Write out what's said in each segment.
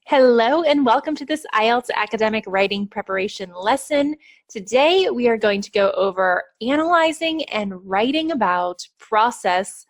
Hello and welcome to this IELTS academic writing preparation lesson. Today we are going to go over analyzing and writing about process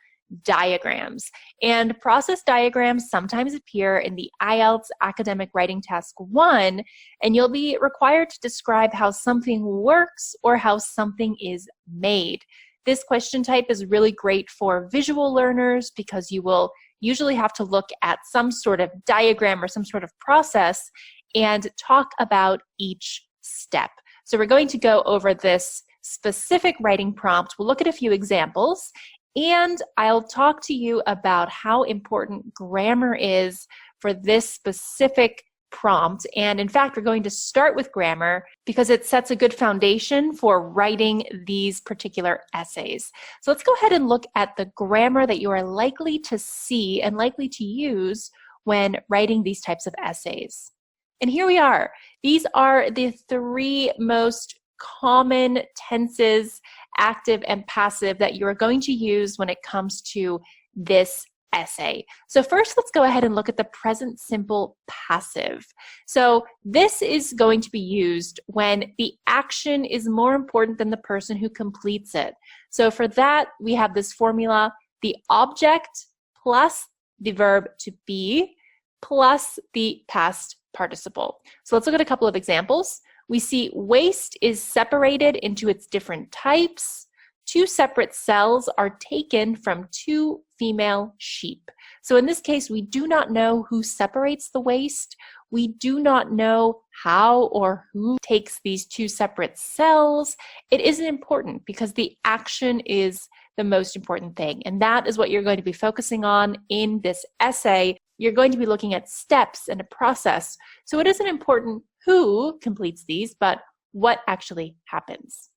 diagrams. And process diagrams sometimes appear in the IELTS Academic Writing Task 1, and you'll be required to describe how something works or how something is made. This question type is really great for visual learners because you will usually have to look at some sort of diagram or some sort of process and talk about each step. So we're going to go over this specific writing prompt. We'll look at a few examples, and I'll talk to you about how important grammar is for this specific prompt. And in fact, we're going to start with grammar because it sets a good foundation for writing these particular essays. So let's go ahead and look at the grammar that you are likely to see and likely to use when writing these types of essays. And here we are. These are the three most common tenses, active and passive, that you are going to use when it comes to this essay. So first, let's go ahead and look at the present simple passive. So this is going to be used when the action is more important than the person who completes it. So for that, we have this formula: the object plus the verb to be plus the past participle. So let's look at a couple of examples. We see waste is separated into its different types. 2 separate cells are taken from 2 female sheep. So in this case, we do not know who separates the waste. We do not know how or who takes these 2 separate cells. It isn't important because the action is the most important thing. And that is what you're going to be focusing on in this essay. You're going to be looking at steps and a process. So it isn't important who completes these, but what actually happens.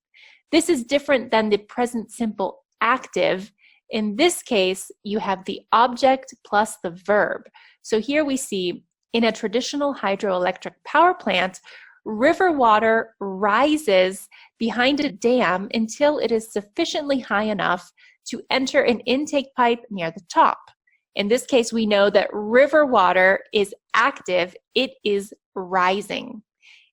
This is different than the present simple active. In this case, you have the object plus the verb. So here we see, in a traditional hydroelectric power plant, river water rises behind a dam until it is sufficiently high enough to enter an intake pipe near the top. In this case, we know that river water is active. It is rising.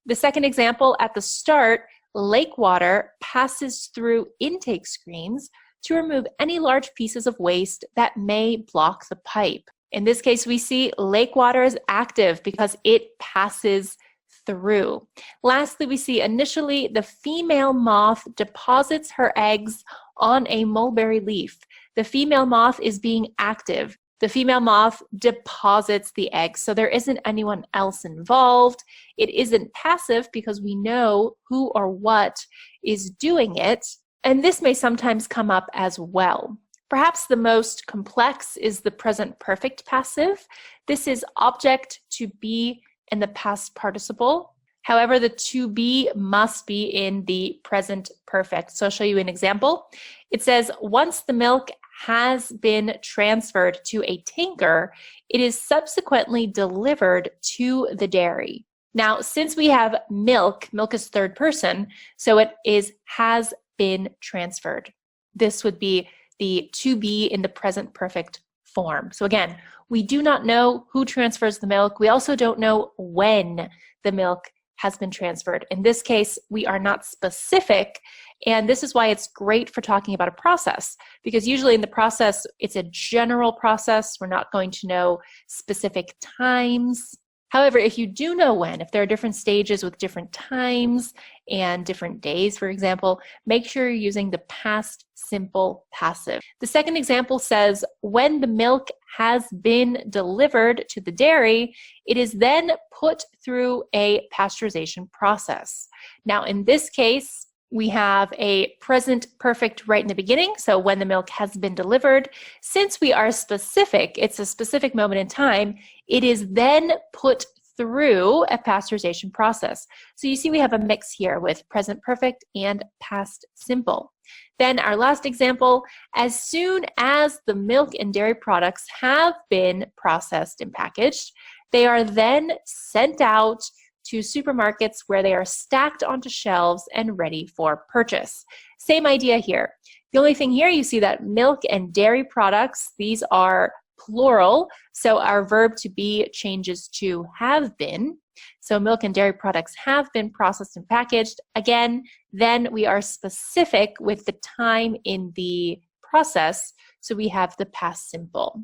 The second example at the start, lake water passes through intake screens to remove any large pieces of waste that may block the pipe. In this case, we see lake water is active because it passes through. Lastly, we see initially the female moth deposits her eggs on a mulberry leaf. The female moth is being active. The female moth deposits the eggs, so there isn't anyone else involved. It isn't passive because we know who or what is doing it, and this may sometimes come up as well. Perhaps the most complex is the present perfect passive. This is object, to be, and the past participle. However, the to be must be in the present perfect. So I'll show you an example. It says, once the milk has been transferred to a tanker, it is subsequently delivered to the dairy. Now, since we have milk is third person, so it is has been transferred. This would be the to be in the present perfect form. So again, we do not know who transfers the milk. We also don't know when the milk has been transferred. In this case, we are not specific, and this is why it's great for talking about a process, because usually in the process, it's a general process. We're not going to know specific times. However, if you do know when, if there are different stages with different times and different days, for example, make sure you're using the past simple passive. The second example says, when the milk has been delivered to the dairy, it is then put through a pasteurization process. Now, in this case, we have a present perfect right in the beginning, so when the milk has been delivered. Since we are specific, it's a specific moment in time, it is then put through a pasteurization process. So you see we have a mix here with present perfect and past simple. Then our last example, as soon as the milk and dairy products have been processed and packaged, they are then sent out to supermarkets where they are stacked onto shelves and ready for purchase. Same idea here. The only thing here, you see that milk and dairy products, these are plural, so our verb to be changes to have been. So milk and dairy products have been processed and packaged. Again, then we are specific with the time in the process, so we have the past simple.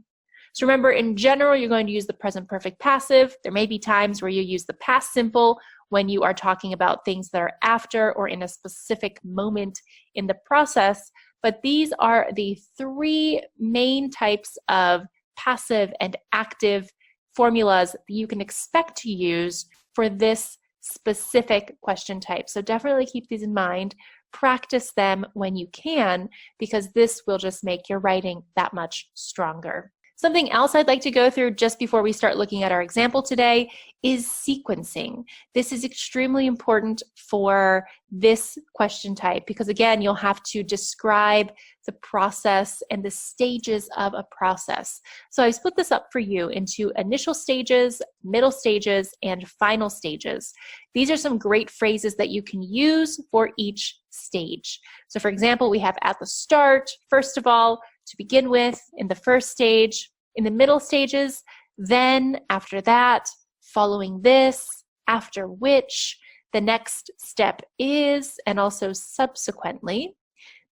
So remember, in general, you're going to use the present perfect passive. There may be times where you use the past simple when you are talking about things that are after or in a specific moment in the process, but these are the three main types of passive and active formulas that you can expect to use for this specific question type. So definitely keep these in mind. Practice them when you can, because this will just make your writing that much stronger. Something else I'd like to go through just before we start looking at our example today is sequencing. This is extremely important for this question type because, again, you'll have to describe the process and the stages of a process. So I split this up for you into initial stages, middle stages, and final stages. These are some great phrases that you can use for each stage. So for example, we have at the start, first of all, to begin with, in the first stage, in the middle stages, then after that, following this, after which, the next step is, and also subsequently.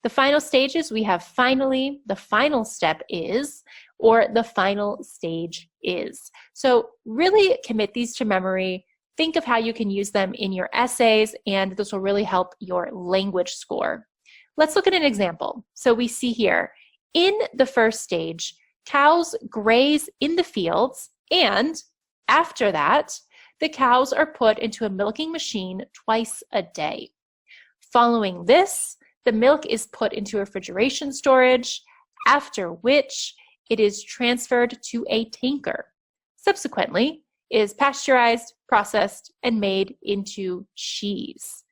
The final stages, we have finally, the final step is, or the final stage is. So really commit these to memory. Think of how you can use them in your essays, and this will really help your language score. Let's look at an example. So we see here, in the first stage, cows graze in the fields, and after that, the cows are put into a milking machine twice a day. Following this, the milk is put into refrigeration storage, after which it is transferred to a tanker. Subsequently, it is pasteurized, processed, and made into cheese.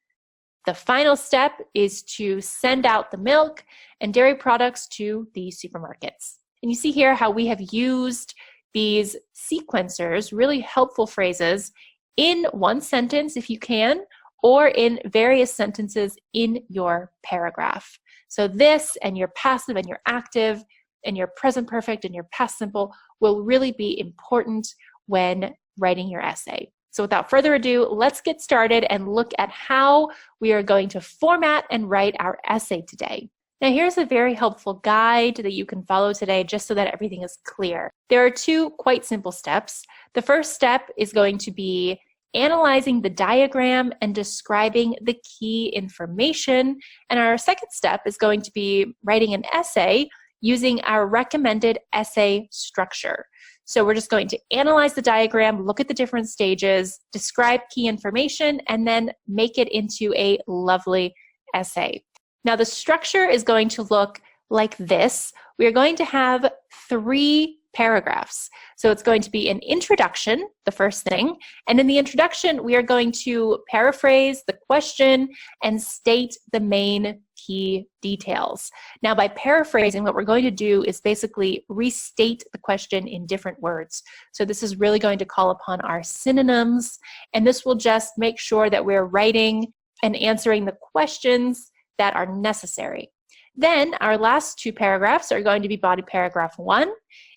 The final step is to send out the milk and dairy products to the supermarkets. And you see here how we have used these sequencers, really helpful phrases, in one sentence if you can, or in various sentences in your paragraph. So this and your passive and your active and your present perfect and your past simple will really be important when writing your essay. So without further ado, let's get started and look at how we are going to format and write our essay today. Now here's a very helpful guide that you can follow today just so that everything is clear. There are two quite simple steps. The first step is going to be analyzing the diagram and describing the key information. And our second step is going to be writing an essay using our recommended essay structure. So we're just going to analyze the diagram, look at the different stages, describe key information, and then make it into a lovely essay. Now the structure is going to look like this. We are going to have 3 paragraphs. So it's going to be an introduction, the first thing, and in the introduction we are going to paraphrase the question and state the main key details. Now by paraphrasing, what we're going to do is basically restate the question in different words. So this is really going to call upon our synonyms, and this will just make sure that we're writing and answering the questions that are necessary. Then our last 2 paragraphs are going to be body paragraph 1.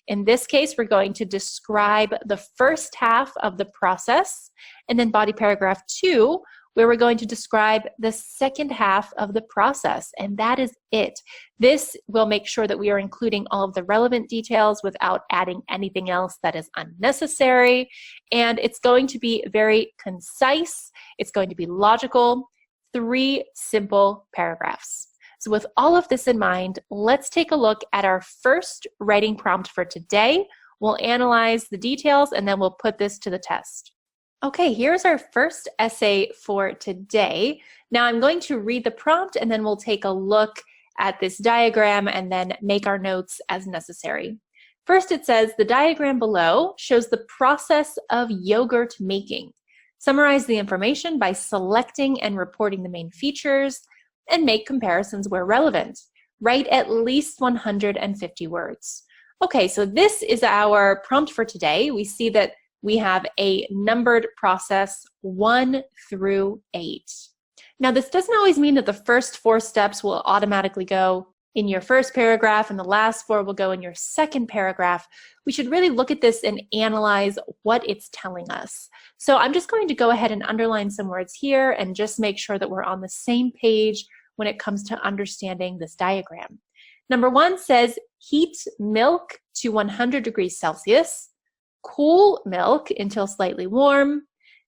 In this case, we're going to describe the first half of the process, and then body paragraph 2, where we're going to describe the second half of the process, and that is it. This will make sure that we are including all of the relevant details without adding anything else that is unnecessary, and it's going to be very concise, it's going to be logical, 3 simple paragraphs. So with all of this in mind, let's take a look at our first writing prompt for today. We'll analyze the details and then we'll put this to the test. Okay, here's our first essay for today. Now I'm going to read the prompt and then we'll take a look at this diagram and then make our notes as necessary. First it says, the diagram below shows the process of yogurt making. Summarize the information by selecting and reporting the main features, and make comparisons where relevant. Write at least 150 words. Okay, so this is our prompt for today. We see that we have a numbered process 1 through 8. Now this doesn't always mean that the first 4 steps will automatically go in your first paragraph, and the last 4 will go in your second paragraph, we should really look at this and analyze what it's telling us. So I'm just going to go ahead and underline some words here and just make sure that we're on the same page when it comes to understanding this diagram. Number 1 says heat milk to 100 degrees Celsius, cool milk until slightly warm,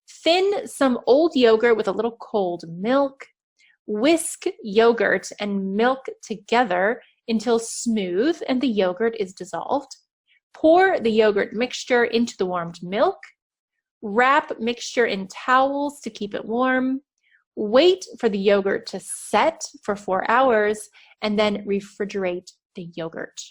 thin some old yogurt with a little cold milk, whisk yogurt and milk together until smooth and the yogurt is dissolved, pour the yogurt mixture into the warmed milk, wrap mixture in towels to keep it warm, wait for the yogurt to set for 4 hours, and then refrigerate the yogurt.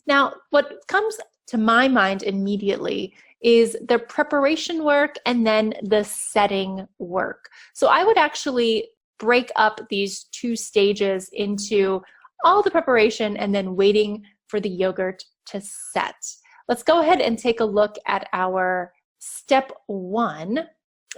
Now, what comes to my mind immediately is the preparation work and then the setting work. So I would actually break up these 2 stages into all the preparation and then waiting for the yogurt to set. Let's go ahead and take a look at our step 1.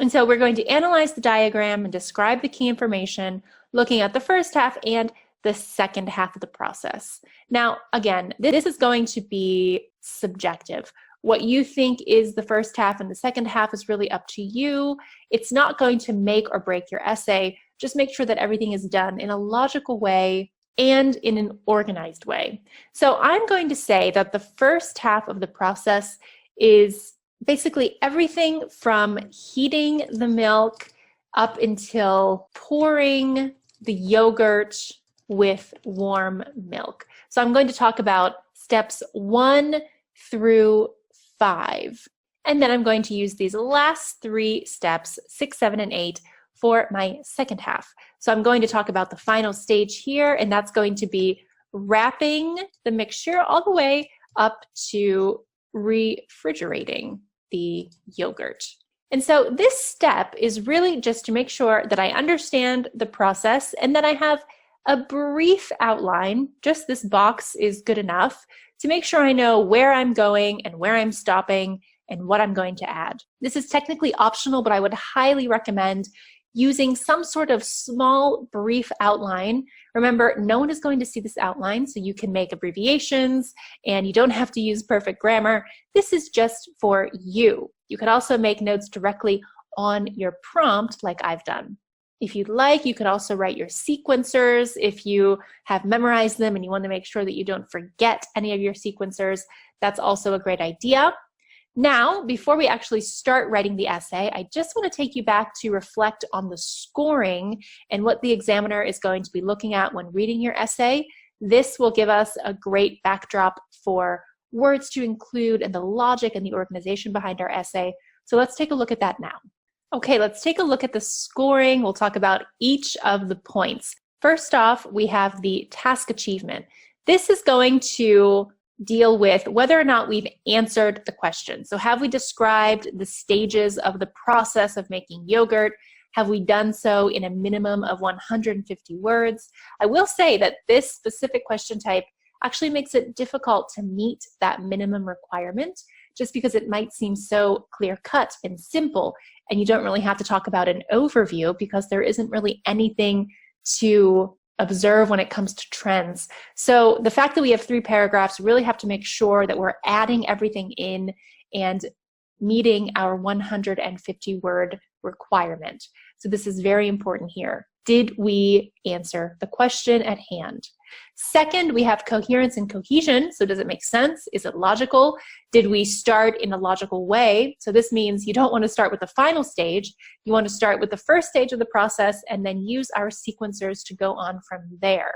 And so we're going to analyze the diagram and describe the key information, looking at the first half and the second half of the process. Now, again, this is going to be subjective. What you think is the first half and the second half is really up to you. It's not going to make or break your essay. Just make sure that everything is done in a logical way and in an organized way. So I'm going to say that the first half of the process is basically everything from heating the milk up until pouring the yogurt with warm milk. So I'm going to talk about steps 1 through 5. And then I'm going to use these last 3 steps, 6, 7, and 8, for my second half. So I'm going to talk about the final stage here, and that's going to be wrapping the mixture all the way up to refrigerating the yogurt. And so this step is really just to make sure that I understand the process and that I have a brief outline. Just this box is good enough to make sure I know where I'm going and where I'm stopping and what I'm going to add. This is technically optional, but I would highly recommend using some sort of small, brief outline. Remember, no one is going to see this outline, so you can make abbreviations and you don't have to use perfect grammar. This is just for you. You could also make notes directly on your prompt like I've done. If you'd like, you could also write your sequencers if you have memorized them and you want to make sure that you don't forget any of your sequencers. That's also a great idea. Now, before we actually start writing the essay, I just want to take you back to reflect on the scoring and what the examiner is going to be looking at when reading your essay. This will give us a great backdrop for words to include and the logic and the organization behind our essay. So let's take a look at that now. Okay, let's take a look at the scoring. We'll talk about each of the points. First off, we have the task achievement. This is going to deal with whether or not we've answered the question. So have we described the stages of the process of making yogurt? Have we done so in a minimum of 150 words? I will say that this specific question type actually makes it difficult to meet that minimum requirement, just because it might seem so clear-cut and simple, and you don't really have to talk about an overview because there isn't really anything to observe when it comes to trends. So the fact that we have 3 paragraphs, really have to make sure that we're adding everything in and meeting our 150 word requirement. So this is very important here. Did we answer the question at hand? Second, we have coherence and cohesion. So does it make sense? Is it logical? Did we start in a logical way? So this means you don't want to start with the final stage. You want to start with the first stage of the process and then use our sequencers to go on from there.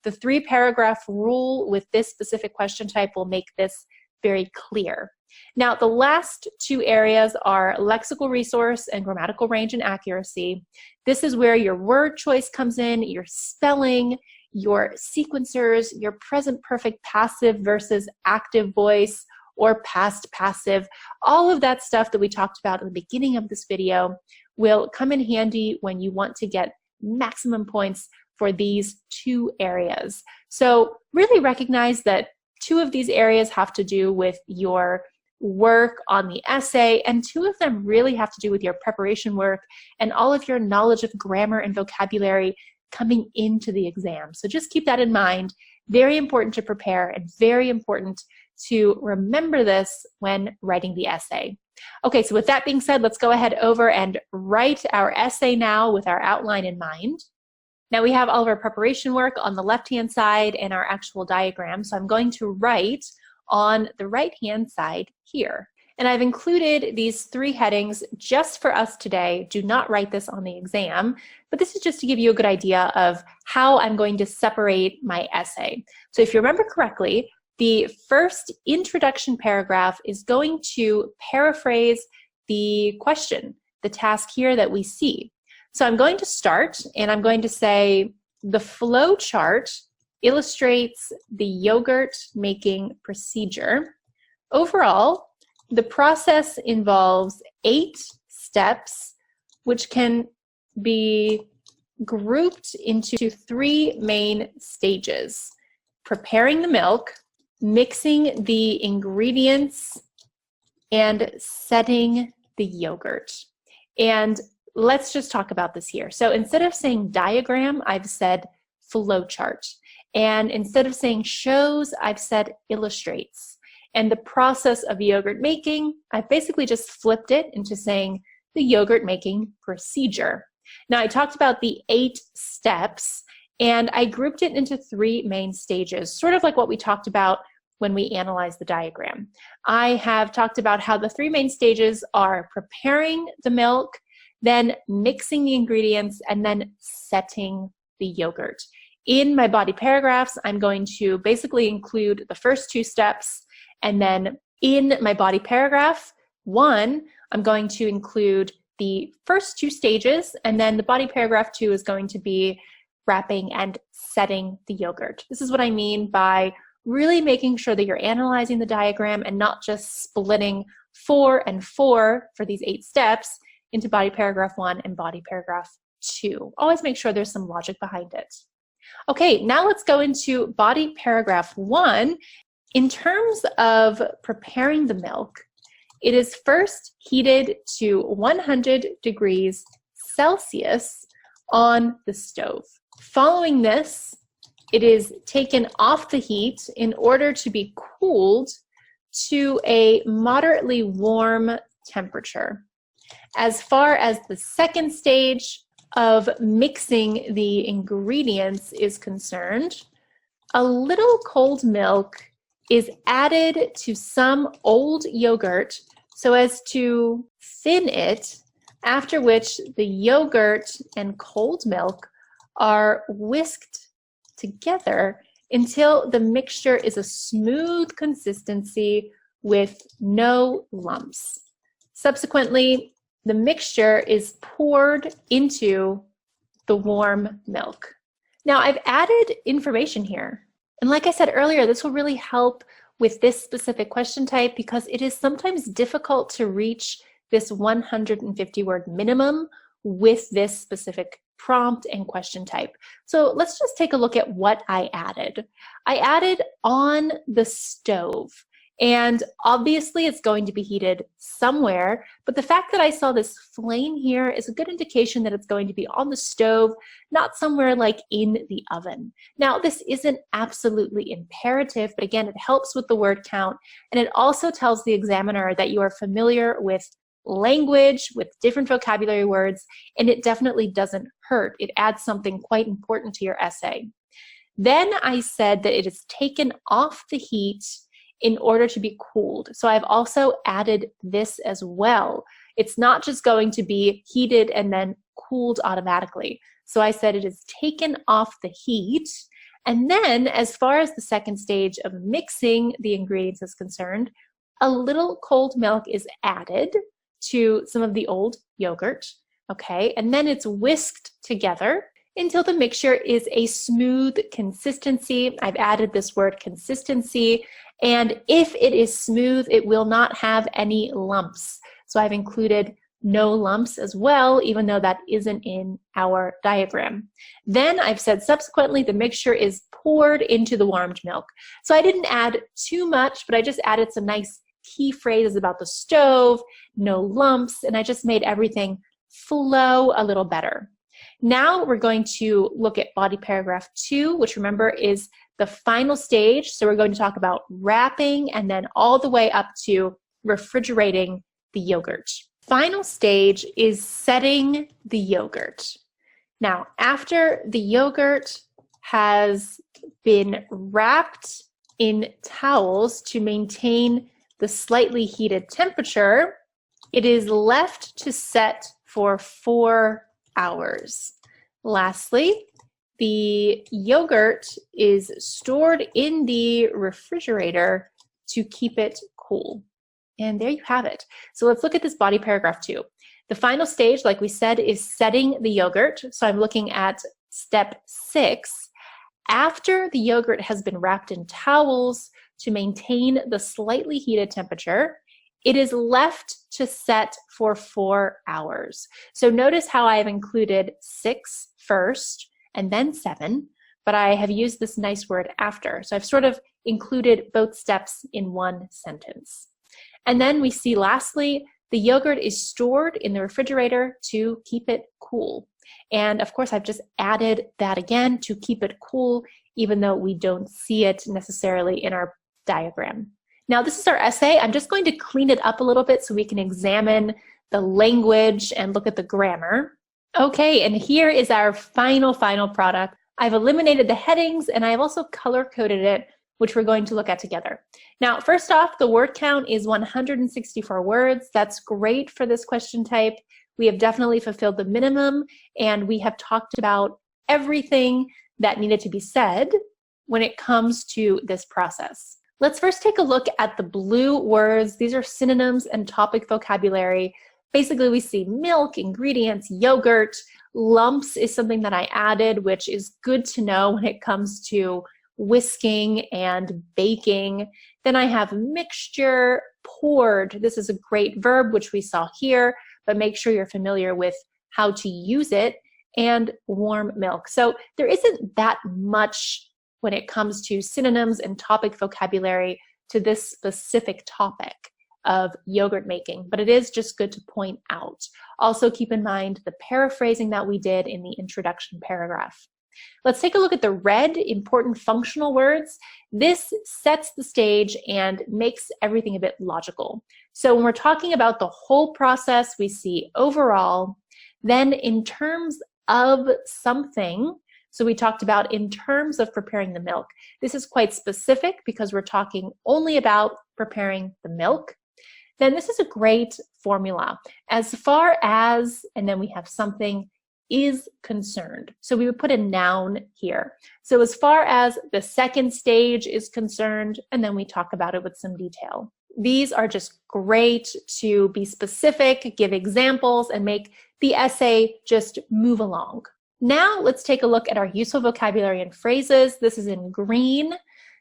The 3 paragraph rule with this specific question type will make this very clear. Now, the last 2 areas are lexical resource and grammatical range and accuracy. This is where your word choice comes in, your spelling, your sequencers, your present perfect passive versus active voice or past passive. All of that stuff that we talked about at the beginning of this video will come in handy when you want to get maximum points for these 2 areas. So really recognize that 2 of these areas have to do with your work on the essay, and 2 of them really have to do with your preparation work and all of your knowledge of grammar and vocabulary coming into the exam. So just keep that in mind Very important to prepare and very important to remember this when writing the essay. Okay, so with that being said, let's go ahead over and write our essay now with our outline in mind. Now we have all of our preparation work on the left-hand side and our actual diagram, so I'm going to write on the right-hand side here. And I've included these 3 headings just for us today. Do not write this on the exam, but this is just to give you a good idea of how I'm going to separate my essay. So if you remember correctly, the first introduction paragraph is going to paraphrase the question, the task here that we see. So I'm going to start and I'm going to say, the flow chart illustrates the yogurt making procedure. Overall, the process involves 8 steps, which can be grouped into 3 main stages: preparing the milk, mixing the ingredients, and setting the yogurt. And let's just talk about this here. So instead of saying diagram, I've said flow chart. And instead of saying shows, I've said illustrates. And the process of yogurt making, I've basically just flipped it into saying the yogurt making procedure. Now I talked about the 8 steps and I grouped it into 3 main stages, sort of like what we talked about when we analyzed the diagram. I have talked about how the 3 main stages are preparing the milk, then mixing the ingredients, and then setting the yogurt. In my body paragraphs, I'm going to basically include the first 2 steps, and then in my body paragraph 1, I'm going to include the first 2 stages, and then the body paragraph 2 is going to be wrapping and setting the yogurt. This is what I mean by really making sure that you're analyzing the diagram and not just splitting 4 and 4 for these 8 steps into body paragraph 1 and body paragraph 2. Always make sure there's some logic behind it. Okay, now let's go into body paragraph 1. In terms of preparing the milk, it is first heated to 100 degrees Celsius on the stove. Following this, it is taken off the heat in order to be cooled to a moderately warm temperature. As far as the second stage of mixing the ingredients is concerned, a little cold milk is added to some old yogurt so as to thin it, after which the yogurt and cold milk are whisked together until the mixture is a smooth consistency with no lumps. Subsequently, the mixture is poured into the warm milk. Now, I've added information here. And like I said earlier, this will really help with this specific question type because it is sometimes difficult to reach this 150 word minimum with this specific prompt and question type. So let's just take a look at what I added. I added on the stove. And obviously it's going to be heated somewhere, but the fact that I saw this flame here is a good indication that it's going to be on the stove, not somewhere like in the oven. Now, this isn't absolutely imperative, but again, it helps with the word count, and it also tells the examiner that you are familiar with language, with different vocabulary words, and it definitely doesn't hurt. It adds something quite important to your essay. Then I said that it is taken off the heat in order to be cooled. So I've also added this as well. It's not just going to be heated and then cooled automatically. So I said it is taken off the heat. And then as far as the second stage of mixing the ingredients is concerned, a little cold milk is added to some of the old yogurt, okay? And then it's whisked together until the mixture is a smooth consistency. I've added this word consistency, and if it is smooth, it will not have any lumps. So I've included no lumps as well, even though that isn't in our diagram. Then I've said subsequently the mixture is poured into the warmed milk. So I didn't add too much, but I just added some nice key phrases about the stove, no lumps, and I just made everything flow a little better. Now we're going to look at body paragraph 2, which remember is the final stage, so we're going to talk about wrapping and then all the way up to refrigerating the yogurt. Final stage is setting the yogurt. Now, after the yogurt has been wrapped in towels to maintain the slightly heated temperature, it is left to set for 4 hours. Lastly, the yogurt is stored in the refrigerator to keep it cool. And there you have it. So let's look at this body paragraph too. The final stage, like we said, is setting the yogurt. So I'm looking at step 6. After the yogurt has been wrapped in towels to maintain the slightly heated temperature, it is left to set for 4 hours. So notice how I have included 6 first and then 7, but I have used this nice word after. So I've sort of included both steps in one sentence. And then we see lastly, the yogurt is stored in the refrigerator to keep it cool. And of course, I've just added that again to keep it cool, even though we don't see it necessarily in our diagram. Now, this is our essay. I'm just going to clean it up a little bit so we can examine the language and look at the grammar. Okay, and here is our final product. I've eliminated the headings and I've also color-coded it, which we're going to look at together. Now, first off, the word count is 164 words. That's great for this question type. We have definitely fulfilled the minimum, and we have talked about everything that needed to be said when it comes to this process. Let's first take a look at the blue words. These are synonyms and topic vocabulary. Basically, we see milk, ingredients, yogurt. Lumps is something that I added, which is good to know when it comes to whisking and baking. Then I have mixture, poured. This is a great verb, which we saw here, but make sure you're familiar with how to use it, and warm milk. So there isn't that much when it comes to synonyms and topic vocabulary to this specific topic of yogurt making, but it is just good to point out. Also keep in mind the paraphrasing that we did in the introduction paragraph. Let's take a look at the red, important functional words. This sets the stage and makes everything a bit logical. So when we're talking about the whole process, we see overall. Then in terms of something, so we talked about in terms of preparing the milk. This is quite specific because we're talking only about preparing the milk. Then this is a great formula. As far as, and then we have something, is concerned. So we would put a noun here. So as far as the second stage is concerned, and then we talk about it with some detail. These are just great to be specific, give examples, and make the essay just move along. Now let's take a look at our useful vocabulary and phrases. This is in green.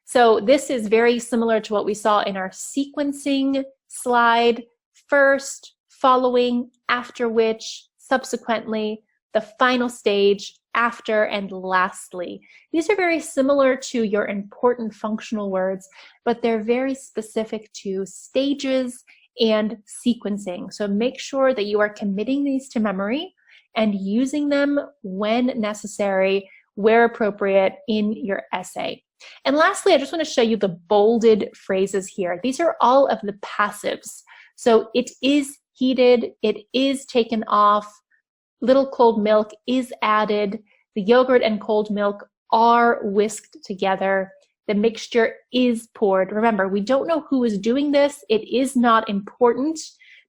So this is very similar to what we saw in our sequencing slide. First, following, after which, subsequently, the final stage, after, and lastly. These are very similar to your important functional words, but they're very specific to stages and sequencing. So make sure that you are committing these to memory and using them when necessary, where appropriate in your essay. And lastly, I just want to show you the bolded phrases here. These are all of the passives. So it is heated, it is taken off, little cold milk is added, the yogurt and cold milk are whisked together, the mixture is poured. Remember, we don't know who is doing this, it is not important,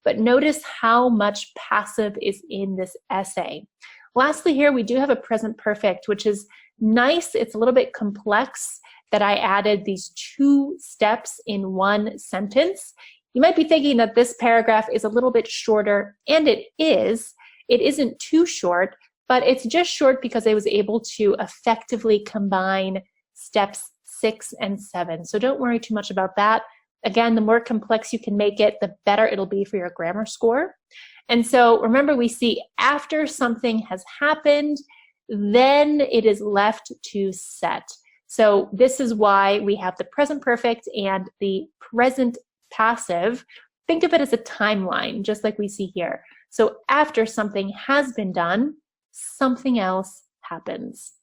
but notice how much passive is in this essay. Lastly here, we do have a present perfect, which is nice. It's a little bit complex that I added these 2 steps in one sentence. You might be thinking that this paragraph is a little bit shorter, and it is. It isn't too short, but it's just short because I was able to effectively combine steps 6 and 7. So don't worry too much about that. Again, the more complex you can make it, the better it'll be for your grammar score. And so remember, we see after something has happened, then it is left to set. So this is why we have the present perfect and the present passive. Think of it as a timeline, just like we see here. So after something has been done, something else happens.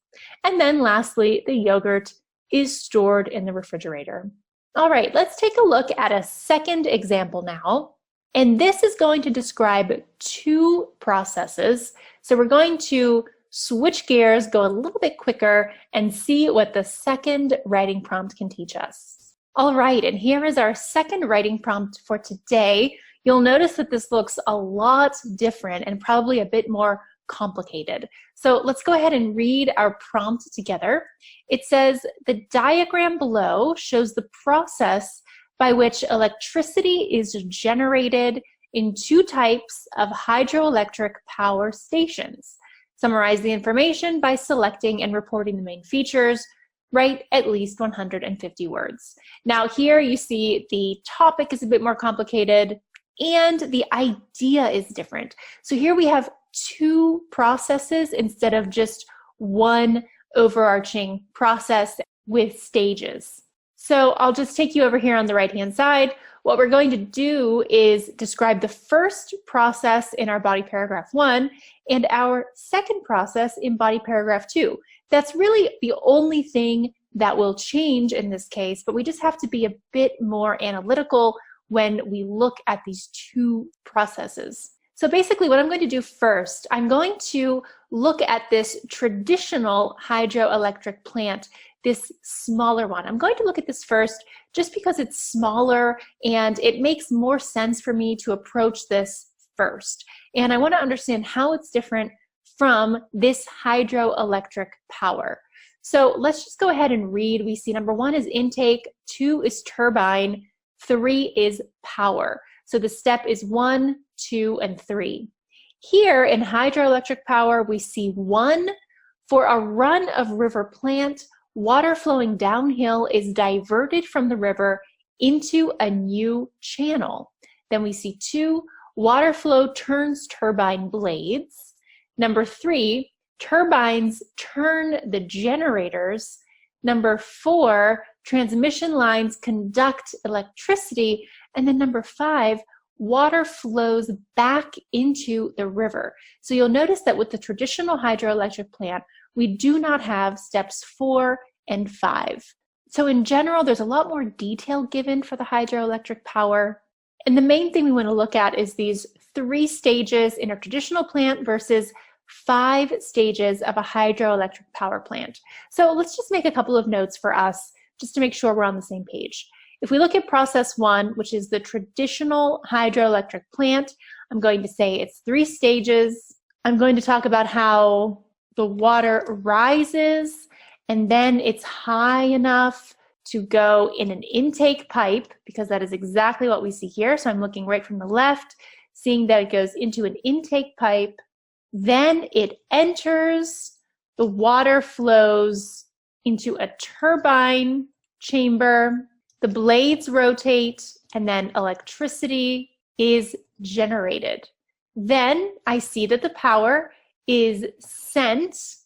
And then lastly, the yogurt is stored in the refrigerator. All right, let's take a look at a second example now. And this is going to describe two processes. So we're going to switch gears, go a little bit quicker, and see what the second writing prompt can teach us. All right, and here is our second writing prompt for today. You'll notice that this looks a lot different and probably a bit more complicated. So let's go ahead and read our prompt together. It says, the diagram below shows the process by which electricity is generated in two types of hydroelectric power stations. Summarize the information by selecting and reporting the main features. Write at least 150 words. Now here you see the topic is a bit more complicated and the idea is different. So here we have two processes instead of just one overarching process with stages. So I'll just take you over here on the right-hand side. What we're going to do is describe the first process in our body paragraph 1 and our second process in body paragraph 2. That's really the only thing that will change in this case, but we just have to be a bit more analytical when we look at these two processes. So basically what I'm going to do first, I'm going to look at this traditional hydroelectric plant, this smaller one. I'm going to look at this first just because it's smaller and it makes more sense for me to approach this first. And I want to understand how it's different from this hydroelectric power. So let's just go ahead and read. We see number 1 is intake, 2 is turbine, 3 is power. So the step is 1, 2, and 3. Here in hydroelectric power, we see 1, for a run of river plant, water flowing downhill is diverted from the river into a new channel. Then we see 2, water flow turns turbine blades. Number 3, turbines turn the generators. Number 4, transmission lines conduct electricity. And then number 5, water flows back into the river. So you'll notice that with the traditional hydroelectric plant, we do not have steps 4 and 5. So in general, there's a lot more detail given for the hydroelectric power. And the main thing we want to look at is these 3 stages in a traditional plant versus 5 stages of a hydroelectric power plant. So let's just make a couple of notes for us just to make sure we're on the same page. If we look at process 1, which is the traditional hydroelectric plant, I'm going to say it's 3 stages. I'm going to talk about how the water rises and then it's high enough to go in an intake pipe, because that is exactly what we see here. So I'm looking right from the left, seeing that it goes into an intake pipe. Then it enters, the water flows into a turbine chamber, the blades rotate, and then electricity is generated. Then I see that the power is sent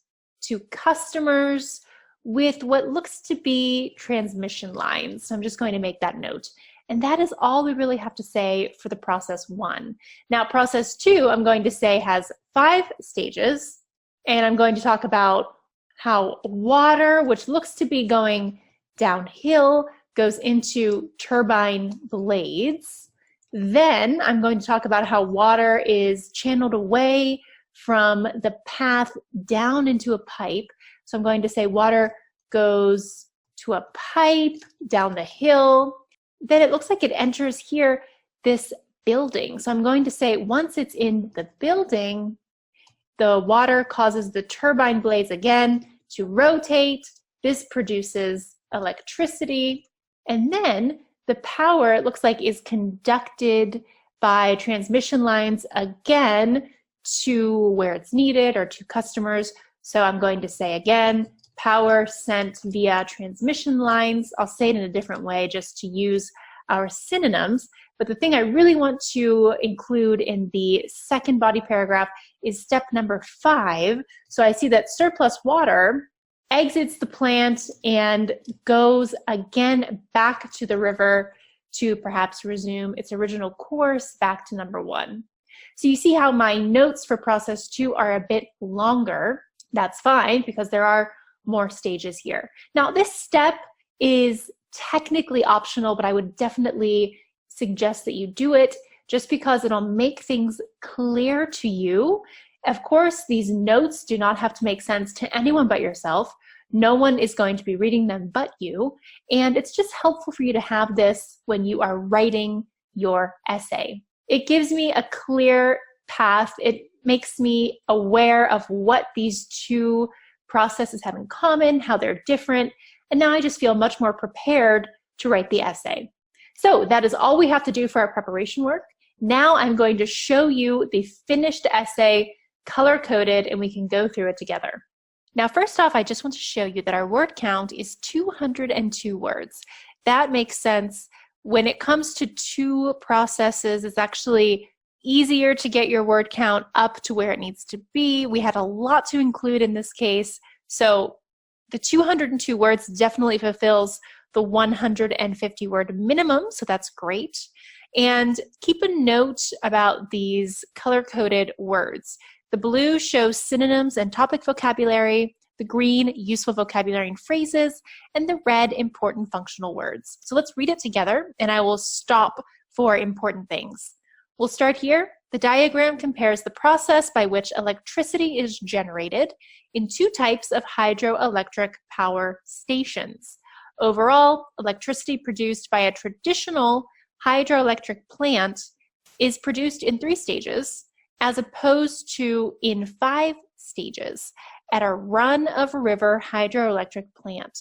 to customers with what looks to be transmission lines. So I'm just going to make that note. And that is all we really have to say for the process 1. Now process 2, I'm going to say has 5 stages, and I'm going to talk about how water, which looks to be going downhill, goes into turbine blades. Then I'm going to talk about how water is channeled away from the path down into a pipe. So I'm going to say water goes to a pipe down the hill. Then it looks like it enters here, this building. So I'm going to say once it's in the building, the water causes the turbine blades again to rotate. This produces electricity. And then the power, it looks like, is conducted by transmission lines again to where it's needed or to customers. So I'm going to say again, power sent via transmission lines. I'll say it in a different way just to use our synonyms. But the thing I really want to include in the second body paragraph is step number 5. So I see that surplus water exits the plant and goes again back to the river to perhaps resume its original course back to number 1. So you see how my notes for process 2 are a bit longer. That's fine because there are more stages here. Now, this step is technically optional, but I would definitely suggest that you do it just because it'll make things clear to you. Of course, these notes do not have to make sense to anyone but yourself. No one is going to be reading them but you. And it's just helpful for you to have this when you are writing your essay. It gives me a clear path. It makes me aware of what these two processes have in common, how they're different. And now I just feel much more prepared to write the essay. So that is all we have to do for our preparation work. Now I'm going to show you the finished essay, color-coded, and we can go through it together. Now, first off, I just want to show you that our word count is 202 words. That makes sense. When it comes to two processes, it's actually easier to get your word count up to where it needs to be. We had a lot to include in this case, so the 202 words definitely fulfills the 150 word minimum, so that's great. And keep a note about these color-coded words. The blue shows synonyms and topic vocabulary, the green, useful vocabulary and phrases, and the red, important functional words. So let's read it together, and I will stop for important things. We'll start here. The diagram compares the process by which electricity is generated in two types of hydroelectric power stations. Overall, electricity produced by a traditional hydroelectric plant is produced in 3 stages, as opposed to in 5 stages at a run-of-river hydroelectric plant.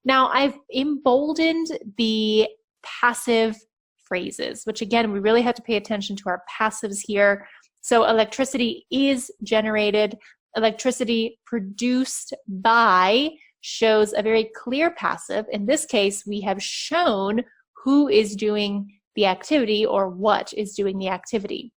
Now, I've emboldened the passive phrases, which again, we really have to pay attention to our passives here. So electricity is generated, electricity produced by shows a very clear passive. In this case, we have shown who is doing the activity or what is doing the activity.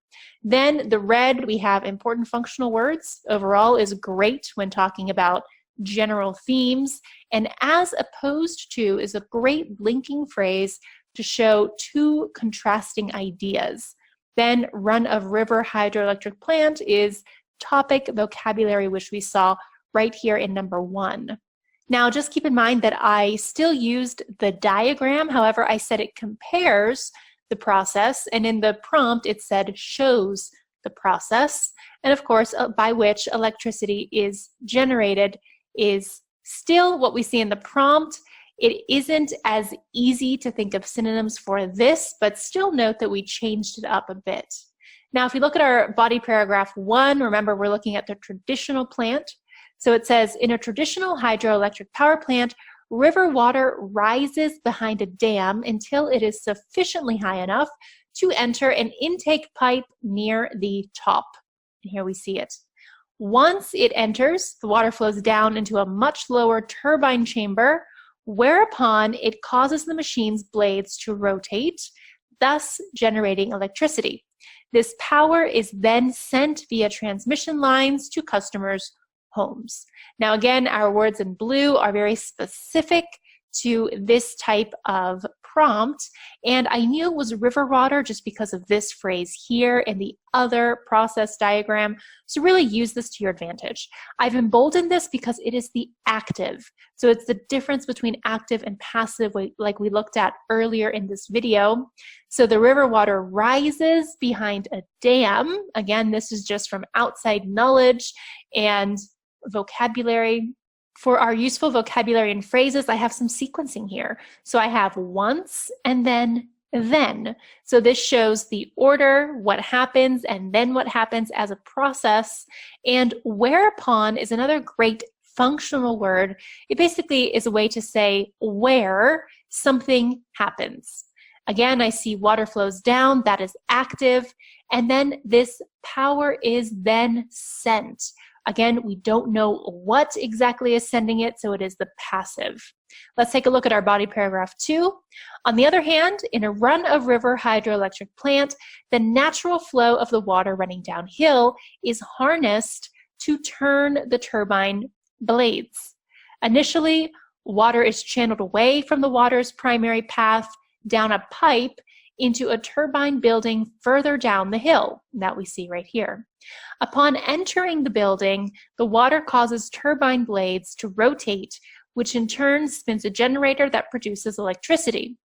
Then the red, we have important functional words. Overall is great when talking about general themes. And as opposed to is a great linking phrase to show two contrasting ideas. Then run-of-river hydroelectric plant is topic vocabulary, which we saw right here in number 1. Now, just keep in mind that I still used the diagram. However, I said it compares the process, and in the prompt it said shows the process. And of course, by which electricity is generated is still what we see in the prompt. It isn't as easy to think of synonyms for this, but still note that we changed it up a bit. Now, if we look at our body paragraph 1, remember we're looking at the traditional plant. So it says, in a traditional hydroelectric power plant, river water rises behind a dam until it is sufficiently high enough to enter an intake pipe near the top. And here we see it. Once it enters, the water flows down into a much lower turbine chamber, whereupon it causes the machine's blades to rotate, thus generating electricity. This power is then sent via transmission lines to customers' homes. Now again, our words in blue are very specific to this type of prompt, and I knew it was river water just because of this phrase here in the other process diagram, so really use this to your advantage. I've emboldened this because it is the active, so it's the difference between active and passive like we looked at earlier in this video. So the river water rises behind a dam. Again, this is just from outside knowledge and vocabulary. For our useful vocabulary and phrases, I have some sequencing here. So I have once and then. So this shows the order, what happens, and then what happens as a process. And whereupon is another great functional word. It basically is a way to say where something happens. Again, I see water flows down, that is active, and then this power is then sent. Again, we don't know what exactly is sending it, so it is the passive. Let's take a look at our body paragraph 2. On the other hand, in a run-of-river hydroelectric plant, the natural flow of the water running downhill is harnessed to turn the turbine blades. Initially, water is channeled away from the water's primary path down a pipe into a turbine building further down the hill that we see right here. Upon entering the building, the water causes turbine blades to rotate, which in turn spins a generator that produces electricity.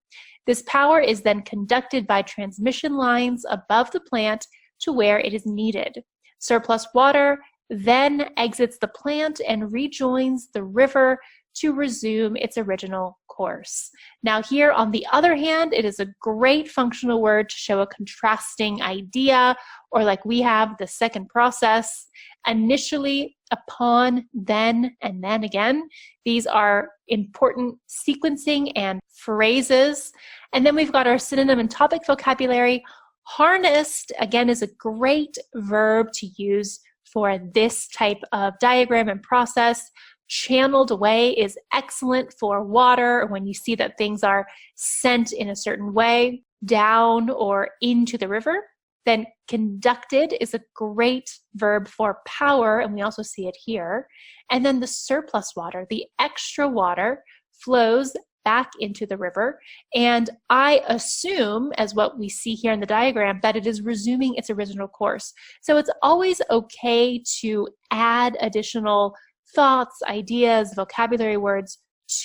This power is then conducted by transmission lines above the plant to where it is needed. Surplus water then exits the plant and rejoins the river to resume its original course. Now here, on the other hand, it is a great functional word to show a contrasting idea, or like we have the second process, initially, upon, then, and then again. These are important sequencing and phrases. And then we've got our synonym and topic vocabulary. Harnessed, again, is a great verb to use for this type of diagram and process. Channeled away is excellent for water, when you see that things are sent in a certain way down or into the river. Then conducted is a great verb for power, and we also see it here. And then the surplus water, the extra water, flows back into the river, and I assume, as what we see here in the diagram, that it is resuming its original course. So it's always okay to add additional thoughts, ideas, vocabulary words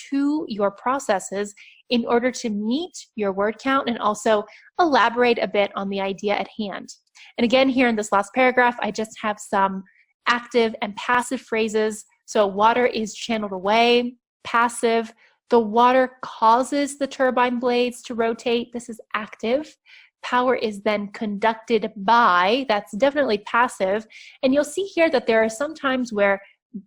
to your processes in order to meet your word count and also elaborate a bit on the idea at hand. And again, here in this last paragraph, I just have some active and passive phrases. So water is channeled away, passive. The water causes the turbine blades to rotate. This is active. Power is then conducted by. That's definitely passive. And you'll see here that there are some times where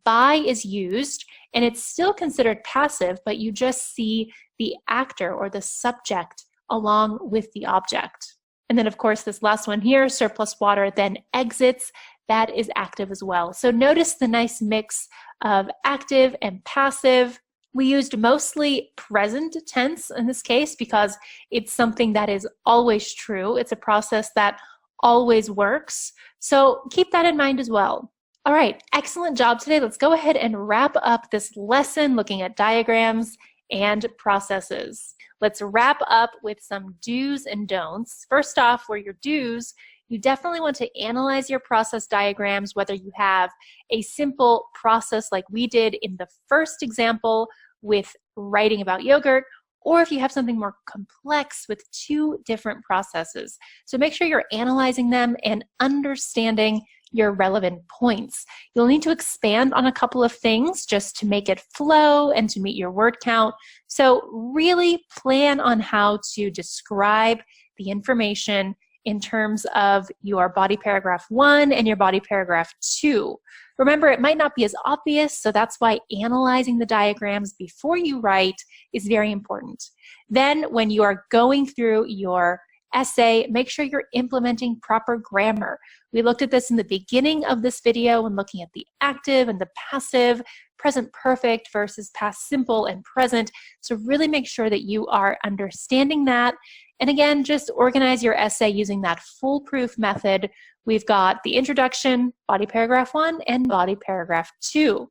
by is used and it's still considered passive, but you just see the actor or the subject along with the object. And then of course this last one here, surplus water then exits, that is active as well. So notice the nice mix of active and passive. We used mostly present tense in this case because it's something that is always true. It's a process that always works. So keep that in mind as well. All right, excellent job today. Let's go ahead and wrap up this lesson looking at diagrams and processes. Let's wrap up with some do's and don'ts. First off, for your do's, you definitely want to analyze your process diagrams, whether you have a simple process like we did in the first example with writing about yogurt, or if you have something more complex with two different processes. So make sure you're analyzing them and understanding your relevant points. You'll need to expand on a couple of things just to make it flow and to meet your word count. So really plan on how to describe the information in terms of your body paragraph 1 and your body paragraph 2. Remember, it might not be as obvious, so that's why analyzing the diagrams before you write is very important. Then when you are going through your essay, make sure you're implementing proper grammar. We looked at this in the beginning of this video when looking at the active and the passive, present perfect versus past simple and present. So really make sure that you are understanding that. And again, just organize your essay using that foolproof method. We've got the introduction, body paragraph 1, and body paragraph 2.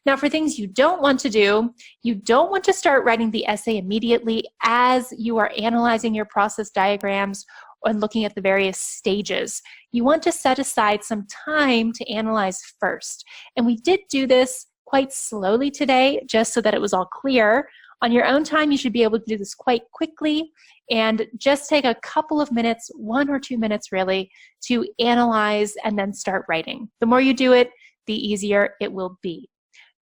Now for things you don't want to do, you don't want to start writing the essay immediately as you are analyzing your process diagrams and looking at the various stages. You want to set aside some time to analyze first. And we did do this quite slowly today, just so that it was all clear. On your own time, you should be able to do this quite quickly and just take a couple of minutes, 1 or 2 minutes really, to analyze and then start writing. The more you do it, the easier it will be.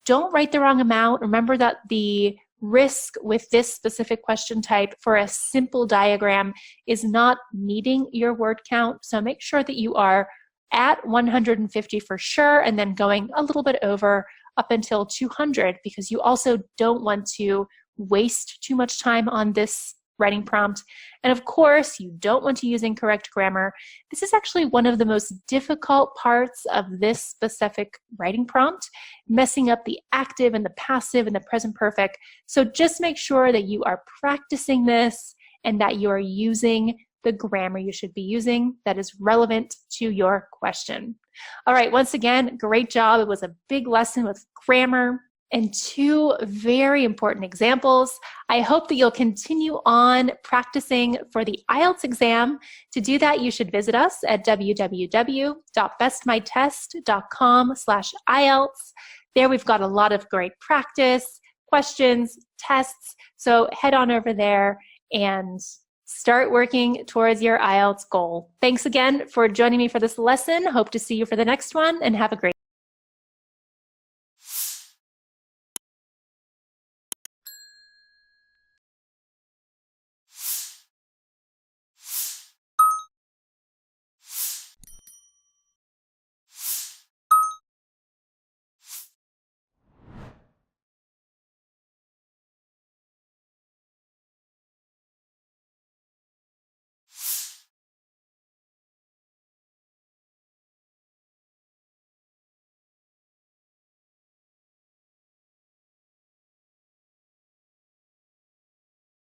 Don't write the wrong amount. Remember that the risk with this specific question type for a simple diagram is not meeting your word count. So make sure that you are at 150 for sure, and then going a little bit over up until 200, because you also don't want to waste too much time on this writing prompt. And of course, you don't want to use incorrect grammar. This is actually one of the most difficult parts of this specific writing prompt, messing up the active and the passive and the present perfect. So just make sure that you are practicing this and that you are using the grammar you should be using that is relevant to your question. All right, once again, great job. It was a big lesson with grammar. and 2 very important examples. I hope that you'll continue on practicing for the IELTS exam. To do that, you should visit us at www.bestmytest.com/IELTS. There we've got a lot of great practice, questions, tests. So head on over there and start working towards your IELTS goal. Thanks again for joining me for this lesson. Hope to see you for the next one, and have a great